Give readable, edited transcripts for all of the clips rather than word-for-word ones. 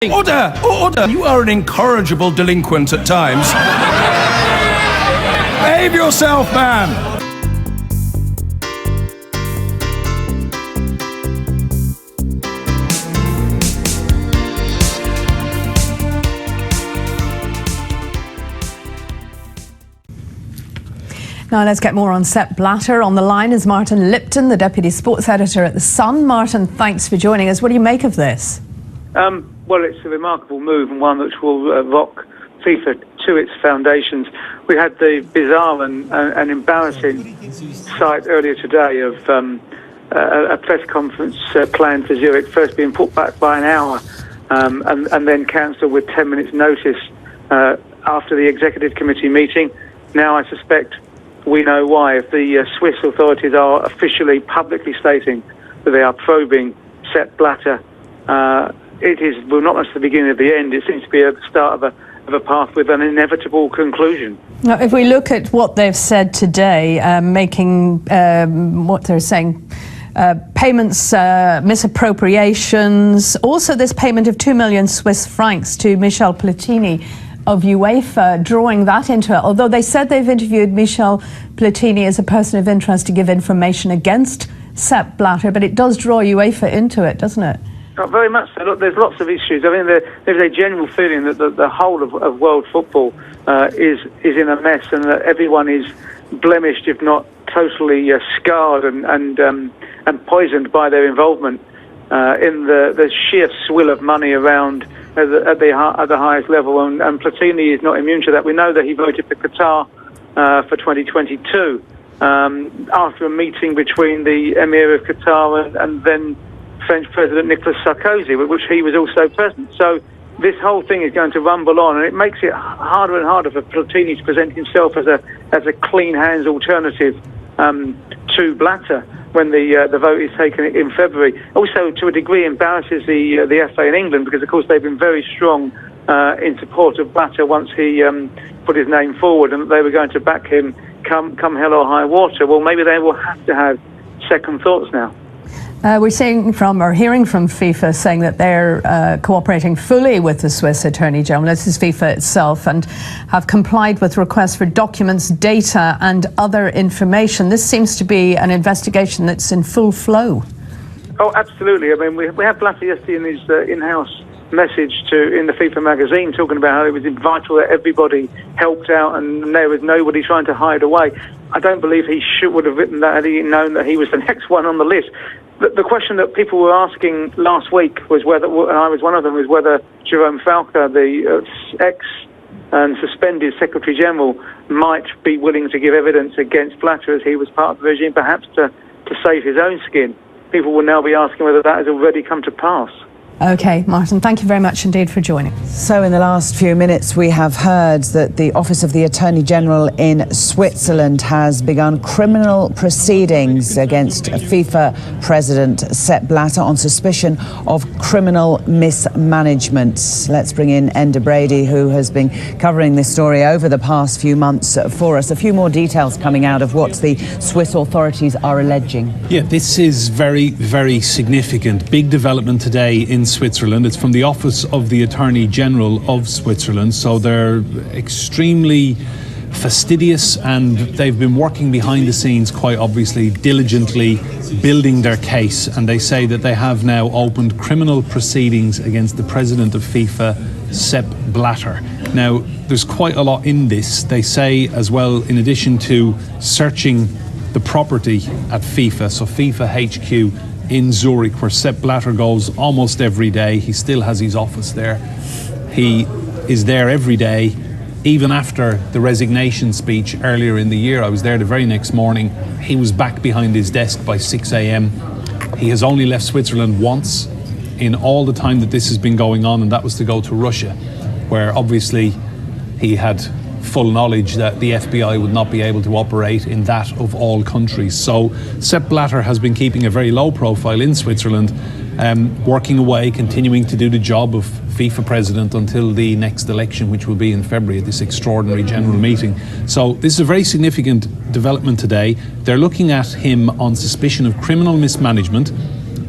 Order! Order! You are an incorrigible delinquent at times. Behave yourself, man! Now let's get more on Sepp Blatter. On the line is Martin Lipton, the Deputy Sports Editor at The Sun. Martin, thanks for joining us. What do you make of this? Well, it's a remarkable move and one which will rock FIFA to its foundations. We had the bizarre and embarrassing sight earlier today of a press conference planned for Zurich, first being put back by an hour and then cancelled with 10 minutes notice after the executive committee meeting. Now I suspect we know why. If the Swiss authorities are officially, publicly stating that they are probing Sepp Blatter, it is not much the beginning of the end. It seems to be at the start of a path with an inevitable conclusion. Now, if we look at what they've said today, making what they're saying, payments, misappropriations, also this payment of 2 million Swiss francs to Michel Platini of UEFA, drawing that into it. Although they said they've interviewed Michel Platini as a person of interest to give information against Sepp Blatter, but it does draw UEFA into it, doesn't it? Not very much so. Look, there's lots of issues. I mean, there's a general feeling that the whole of world football is in a mess, and that everyone is blemished, if not totally scarred and poisoned by their involvement in the sheer swill of money around at the highest level. And Platini is not immune to that. We know that he voted for Qatar for 2022 after a meeting between the Emir of Qatar and then French President Nicolas Sarkozy, with which he was also present. So this whole thing is going to rumble on, and it makes it harder and harder for Platini to present himself as a clean hands alternative to Blatter when the vote is taken in February. Also, to a degree, embarrasses the FA in England, because of course they've been very strong in support of Blatter once he put his name forward, and they were going to back him come hell or high water. Well, maybe they will have to have second thoughts now. We're hearing from FIFA saying that they're cooperating fully with the Swiss Attorney General, this is FIFA itself, and have complied with requests for documents, data and other information. This seems to be an investigation that's in full flow. Oh, absolutely. I mean, we had Blatter yesterday in his in-house message in the FIFA magazine, talking about how it was vital that everybody helped out and there was nobody trying to hide away. I don't believe he would have written that had he known that he was the next one on the list. The question that people were asking last week was whether, and I was one of them, was whether Jerome Falca, the ex and suspended Secretary General, might be willing to give evidence against Blatter as he was part of the regime, perhaps to save his own skin. People will now be asking whether that has already come to pass. OK, Martin, thank you very much indeed for joining. So in the last few minutes, we have heard that the Office of the Attorney General in Switzerland has begun criminal proceedings against FIFA President Sepp Blatter on suspicion of criminal mismanagement. Let's bring in Enda Brady, who has been covering this story over the past few months for us. A few more details coming out of what the Swiss authorities are alleging. Yeah, this is very, very significant. Big development today in Switzerland. It's from the Office of the Attorney General of Switzerland, so they're extremely fastidious and they've been working behind the scenes, quite obviously, diligently building their case, and they say that they have now opened criminal proceedings against the president of FIFA, Sepp Blatter. Now, there's quite a lot in this. They say as well, in addition to searching the property at FIFA, so FIFA HQ in Zurich, where Sepp Blatter goes almost every day. He still has his office there. He is there every day, even after the resignation speech earlier in the year. I was there the very next morning. He was back behind his desk by 6 a.m. He has only left Switzerland once in all the time that this has been going on, and that was to go to Russia, where obviously he had full knowledge that the FBI would not be able to operate in that of all countries. So Sepp Blatter has been keeping a very low profile in Switzerland, working away, continuing to do the job of FIFA president until the next election, which will be in February at this extraordinary general meeting. So this is a very significant development today. They're looking at him on suspicion of criminal mismanagement,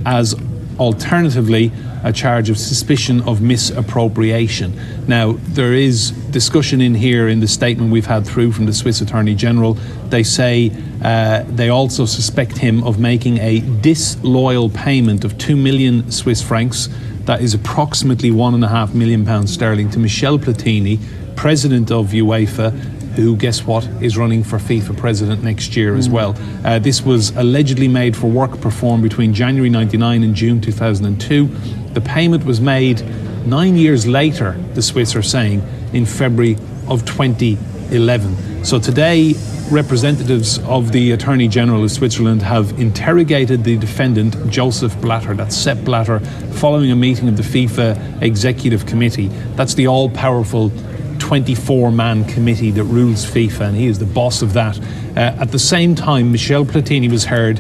as alternatively, a charge of suspicion of misappropriation. Now, there is discussion in here in the statement we've had through from the Swiss Attorney General. They say they also suspect him of making a disloyal payment of 2 million Swiss francs. That is approximately £1.5 million sterling to Michel Platini, president of UEFA, who, guess what, is running for FIFA president next year as well. This was allegedly made for work performed between January 1999 and June 2002. The payment was made 9 years later, the Swiss are saying, in February of 2011. So today, representatives of the Attorney General of Switzerland have interrogated the defendant, Joseph Blatter, that's Sepp Blatter, following a meeting of the FIFA Executive Committee. That's the all-powerful 24-man committee that rules FIFA, and he is the boss of that. At the same time, Michel Platini was heard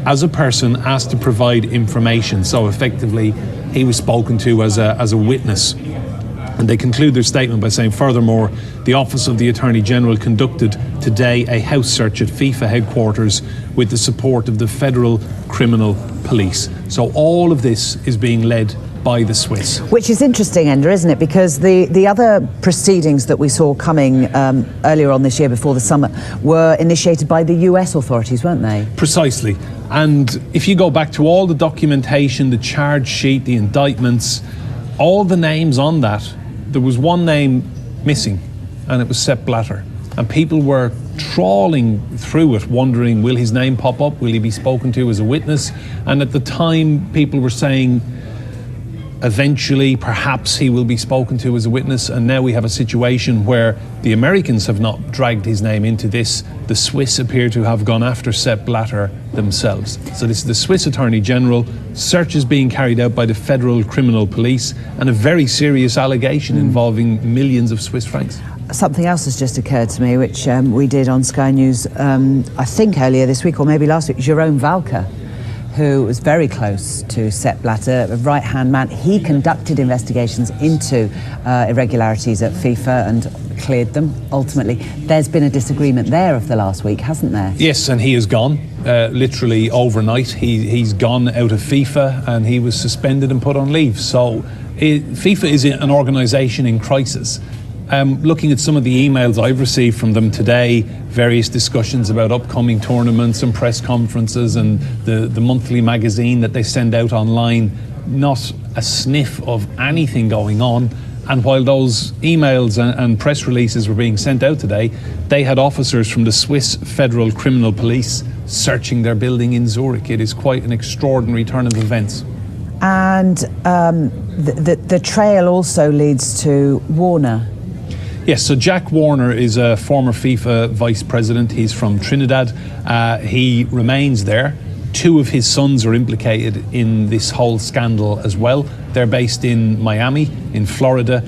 as a person asked to provide information. So effectively, he was spoken to as a witness. And they conclude their statement by saying, furthermore, the Office of the Attorney General conducted today a house search at FIFA headquarters with the support of the Federal Criminal Police. So all of this is being led by the Swiss. Which is interesting, Enda, isn't it? Because the other proceedings that we saw coming earlier on this year before the summer were initiated by the US authorities, weren't they? Precisely. And if you go back to all the documentation, the charge sheet, the indictments, all the names on that, there was one name missing, and it was Sepp Blatter. And people were trawling through it, wondering, will his name pop up? Will he be spoken to as a witness? And at the time, people were saying, eventually, perhaps he will be spoken to as a witness. And now we have a situation where the Americans have not dragged his name into this. The Swiss appear to have gone after Sepp Blatter themselves. So this is the Swiss Attorney General. Search is being carried out by the Federal Criminal Police, and a very serious allegation involving millions of Swiss francs. Something else has just occurred to me, which we did on Sky News, I think earlier this week or maybe last week. Jerome Valcke, who was very close to Sepp Blatter, a right-hand man. He conducted investigations into irregularities at FIFA and cleared them, ultimately. There's been a disagreement there of the last week, hasn't there? Yes, and he is gone, literally overnight. He's gone out of FIFA, and he was suspended and put on leave. So FIFA is an organisation in crisis. Looking at some of the emails I've received from them today, various discussions about upcoming tournaments and press conferences, and the monthly magazine that they send out online, not a sniff of anything going on. And while those emails and press releases were being sent out today, they had officers from the Swiss Federal Criminal Police searching their building in Zurich. It is quite an extraordinary turn of events. And the trail also leads to Warner. Yes, so Jack Warner is a former FIFA vice president. He's from Trinidad. He remains there. Two of his sons are implicated in this whole scandal as well. They're based in Miami, in Florida.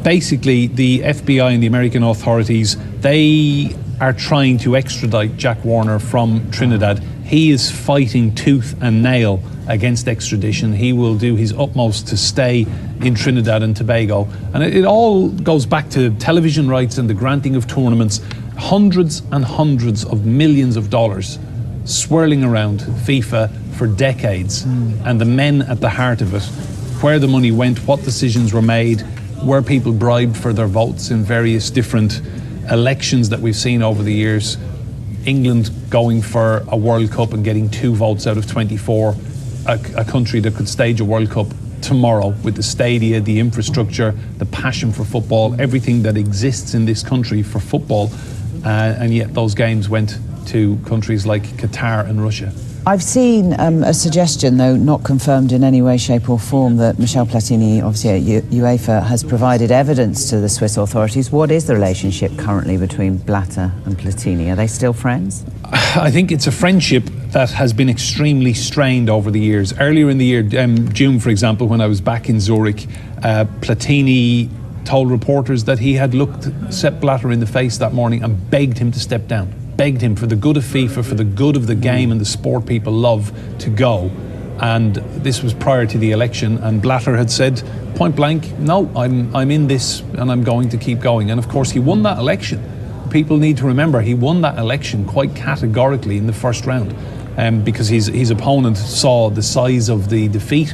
Basically, the FBI and the American authorities, they are trying to extradite Jack Warner from Trinidad. He is fighting tooth and nail against extradition. He will do his utmost to stay in Trinidad and Tobago. And it all goes back to television rights and the granting of tournaments. Hundreds and hundreds of millions of dollars swirling around FIFA for decades. And the men at the heart of it, where the money went, what decisions were made, were people bribed for their votes in various different elections that we've seen over the years. England going for a World Cup and getting 2 votes out of 24, a country that could stage a World Cup tomorrow with the stadia, the infrastructure, the passion for football, everything that exists in this country for football, and yet those games went to countries like Qatar and Russia. I've seen a suggestion, though not confirmed in any way, shape or form, that Michel Platini, obviously at UEFA, has provided evidence to the Swiss authorities. What is the relationship currently between Blatter and Platini? Are they still friends? I think it's a friendship that has been extremely strained over the years. Earlier in the year, June, for example, when I was back in Zurich, Platini told reporters that he had looked Sepp Blatter in the face that morning and begged him to step down. Begged him, for the good of FIFA, for the good of the game and the sport people love, to go. And this was prior to the election, and Blatter had said point blank, no, I'm in this and I'm going to keep going. And of course he won that election. People need to remember he won that election quite categorically in the first round. because his opponent saw the size of the defeat,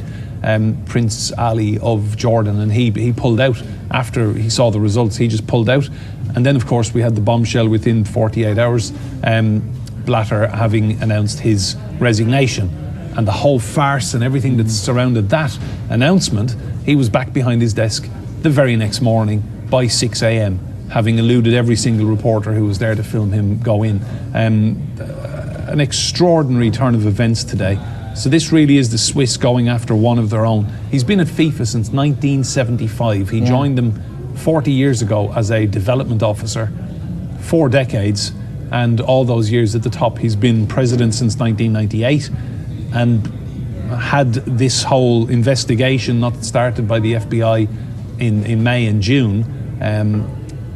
Prince Ali of Jordan, and he pulled out after he saw the results. He just pulled out, and then of course we had the bombshell within 48 hours, Blatter having announced his resignation, and the whole farce and everything that surrounded that announcement. He was back behind his desk the very next morning by 6 a.m, having eluded every single reporter who was there to film him go in. An extraordinary turn of events today. So this really is the Swiss going after one of their own. He's been at FIFA since 1975. He joined them 40 years ago as a development officer, 4 decades, and all those years at the top. He's been president since 1998, and had this whole investigation not started by the FBI in May and June,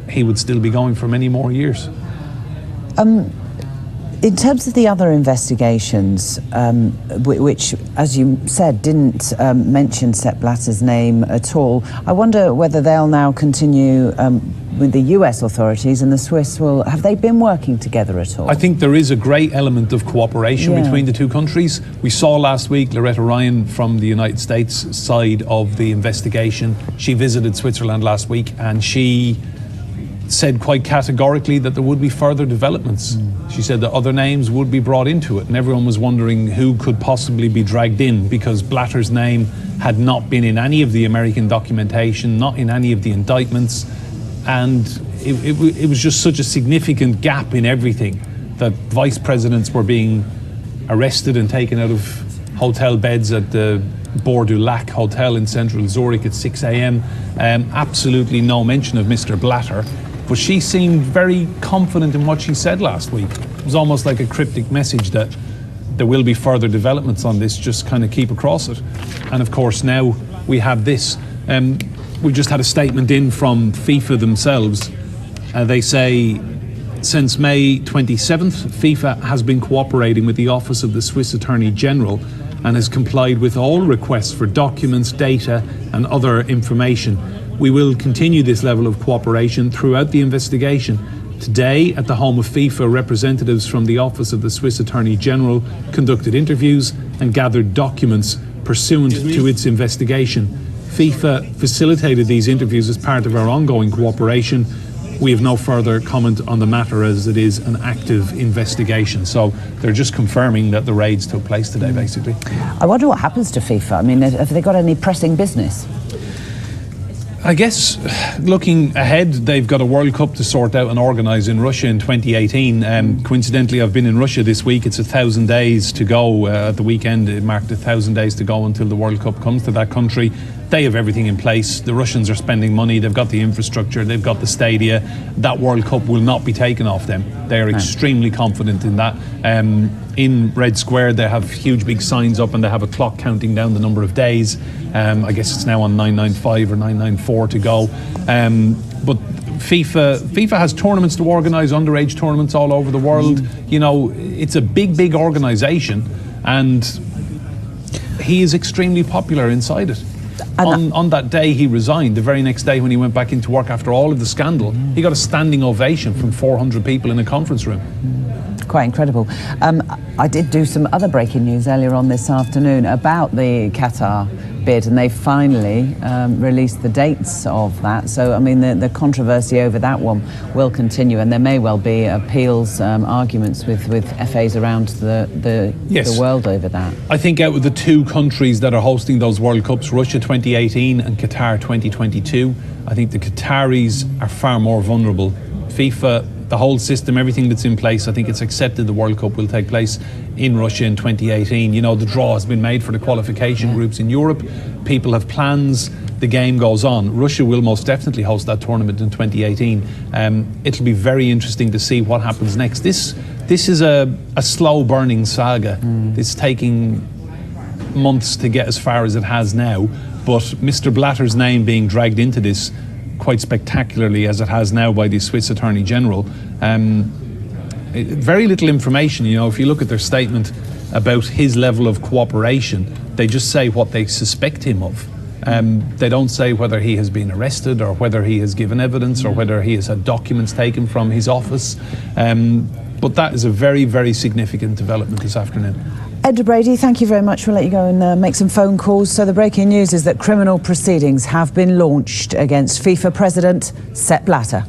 he would still be going for many more years. In terms of the other investigations, which, as you said, didn't mention Sepp Blatter's name at all, I wonder whether they'll now continue with the US authorities, and the Swiss will. Have they been working together at all? I think there is a great element of cooperation between the two countries. We saw last week Loretta Ryan from the United States side of the investigation. She visited Switzerland last week, and she said quite categorically that there would be further developments. She said that other names would be brought into it, and everyone was wondering who could possibly be dragged in, because Blatter's name had not been in any of the American documentation, not in any of the indictments, and it was just such a significant gap in everything that vice presidents were being arrested and taken out of hotel beds at the Bord du Lac Hotel in central Zurich at 6 a.m. Absolutely no mention of Mr. Blatter. But she seemed very confident in what she said last week. It was almost like a cryptic message that there will be further developments on this, just kind of keep across it. And of course now we have this. We just had a statement in from FIFA themselves. They say, since May 27th, FIFA has been cooperating with the Office of the Swiss Attorney General and has complied with all requests for documents, data and other information. We will continue this level of cooperation throughout the investigation. Today, at the home of FIFA, representatives from the Office of the Swiss Attorney General conducted interviews and gathered documents pursuant to its investigation. FIFA facilitated these interviews as part of our ongoing cooperation. We have no further comment on the matter as it is an active investigation. So they're just confirming that the raids took place today, basically. I wonder what happens to FIFA. I mean, have they got any pressing business? I guess looking ahead, they've got a World Cup to sort out and organise in Russia in 2018. Coincidentally, I've been in Russia this week. It's 1,000 days to go. At the weekend, it marked 1,000 days to go until the World Cup comes to that country. They have everything in place. The Russians are spending money. They've got the infrastructure. They've got the stadia. That World Cup will not be taken off them. They are extremely confident in that. In Red Square, they have huge big signs up and they have a clock counting down the number of days. I guess it's now on 995 or 994 to go. But FIFA has tournaments to organise, underage tournaments all over the world. You know, it's a big organisation, and he is extremely popular inside it. On that day he resigned, the very next day when he went back into work after all of the scandal, he got a standing ovation from 400 people in a conference room. Quite incredible. I did do some other breaking news earlier on this afternoon about the Qatar bid, and they finally released the dates of that. So, I mean, the controversy over that one will continue, and there may well be appeals, arguments with FAs around the world over that. I think out of the two countries that are hosting those World Cups, Russia 2018 and Qatar 2022, I think the Qataris are far more vulnerable. FIFA, the whole system, everything that's in place, I think it's accepted the World Cup will take place in Russia in 2018. You know, the draw has been made for the qualification groups in Europe. People have plans. The game goes on. Russia will most definitely host that tournament in 2018. It'll be very interesting to see what happens next. This is a slow burning saga. It's taking months to get as far as it has now. But Mr. Blatter's name being dragged into this quite spectacularly as it has now by the Swiss Attorney General. Very little information, you know, if you look at their statement about his level of cooperation, they just say what they suspect him of. They don't say whether he has been arrested or whether he has given evidence or whether he has had documents taken from his office. But that is a very, very significant development this afternoon. Ed Brady, thank you very much. We'll let you go and make some phone calls. So the breaking news is that criminal proceedings have been launched against FIFA President Sepp Blatter.